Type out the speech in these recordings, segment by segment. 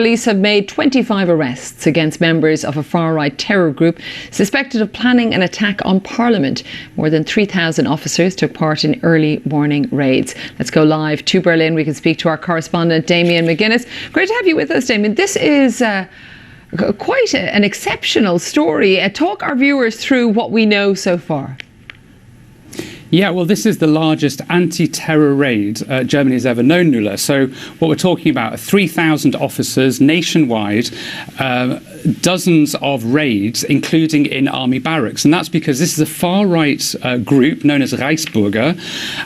Police have made 25 arrests against members of a far-right terror group suspected of planning an attack on Parliament. More than 3,000 officers took part in early morning raids. Let's go live to Berlin. We can speak to our correspondent, Damien McGuinness. Great to have you with us, Damien. This is quite an exceptional story. Talk our viewers through what we know so far. Yeah, well, this is the largest anti-terror raid Germany has ever known, Nuala. So what we're talking about are 3,000 officers nationwide, dozens of raids, including in army barracks. And that's because this is a far-right group known as Reichsbürger,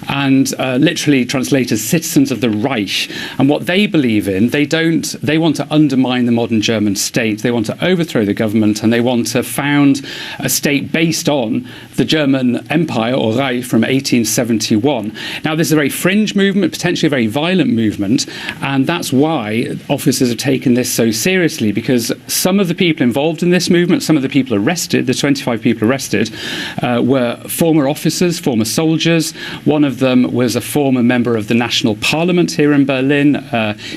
and literally translated as citizens of the Reich. And what they believe in, they want to undermine the modern German state. They want to overthrow the government, and they want to found a state based on the German Empire, or Reich, from 1871. Now, this is a very fringe movement, potentially a very violent movement, and that's why officers have taken this so seriously, because some of the people involved in this movement, some of the people arrested, the 25 people arrested, were former officers, former soldiers. One of them was a former member of the National Parliament here in Berlin.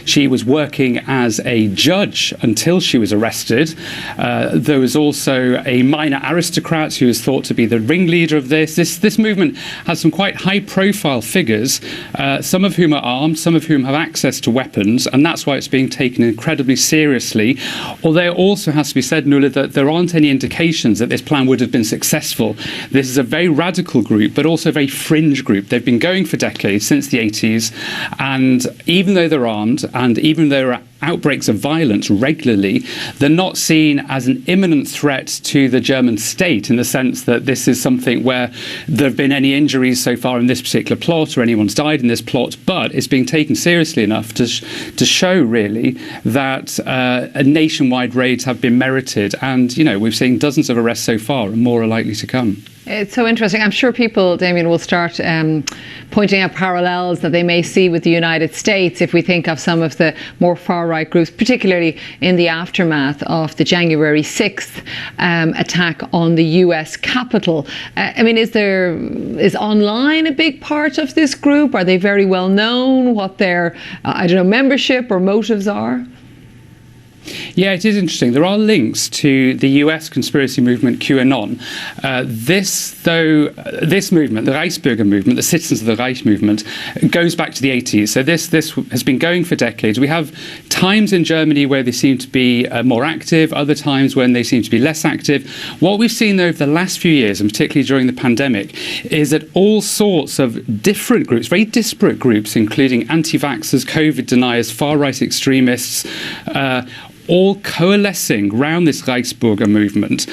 She was working as a judge until she was arrested. There was also a minor aristocrat who was thought to be the ringleader of this. This movement has some quite high-profile figures, some of whom are armed, some of whom have access to weapons, and that's why it's being taken incredibly seriously. Although it also has to be said, Nuala, that there aren't any indications that this plan would have been successful. This is a very radical group, but also a very fringe group. They've been going for decades, since the 80s, and even though they're armed, and even though there are outbreaks of violence regularly, they're not seen as an imminent threat to the German state, in the sense that this is something where there have been any injuries so far in this particular plot, or anyone's died in this plot, but it's being taken seriously enough to show really that nationwide raids have been merited. And, you know, we've seen dozens of arrests so far, and more are likely to come. It's so interesting. I'm sure people, Damien, will start pointing out parallels that they may see with the United States if we think of some of the more far-right groups, particularly in the aftermath of the January 6th attack on the US Capitol. I mean, is online a big part of this group? Are they very well known? What their, membership or motives are? Yeah, it is interesting. There are links to the US conspiracy movement QAnon. This movement, the Reichsbürger movement, the Citizens of the Reich movement, goes back to the 80s. So this has been going for decades. We have times in Germany where they seem to be more active, other times when they seem to be less active. What we've seen over the last few years, and particularly during the pandemic, is that all sorts of different groups, very disparate groups, including anti-vaxxers, COVID deniers, far-right extremists, all coalescing around this Reichsbürger movement,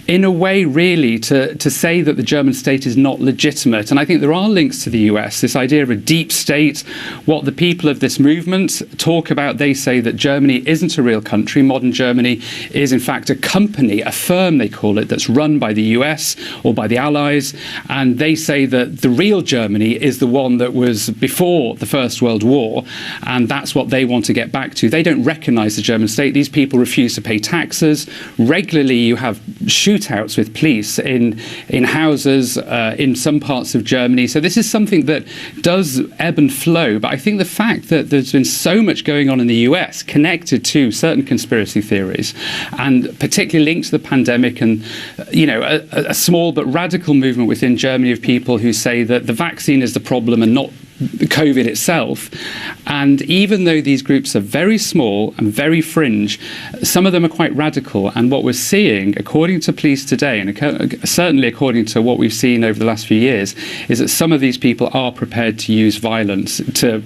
in a way really to say that the German state is not legitimate. And I think there are links to the US, this idea of a deep state. What the people of this movement talk about, they say that Germany isn't a real country. Modern Germany is in fact a company, a firm they call it, that's run by the US or by the Allies. And they say that the real Germany is the one that was before the First World War, and that's what they want to get back to. They don't recognize the German state. These people refuse to pay taxes. Regularly you have shootouts with police in houses in some parts of Germany. So this is something that does ebb and flow. But I think the fact that there's been so much going on in the US connected to certain conspiracy theories, and particularly linked to the pandemic, and a small but radical movement within Germany of people who say that the vaccine is the problem and not COVID itself. And even though these groups are very small and very fringe, some of them are quite radical. And what we're seeing, according to police today, and certainly according to what we've seen over the last few years, is that some of these people are prepared to use violence to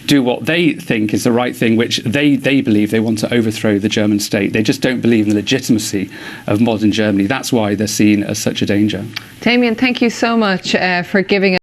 do what they think is the right thing, which they believe they want to overthrow the German state. They just don't believe in the legitimacy of modern Germany. That's why they're seen as such a danger. Damien, thank you so much for giving us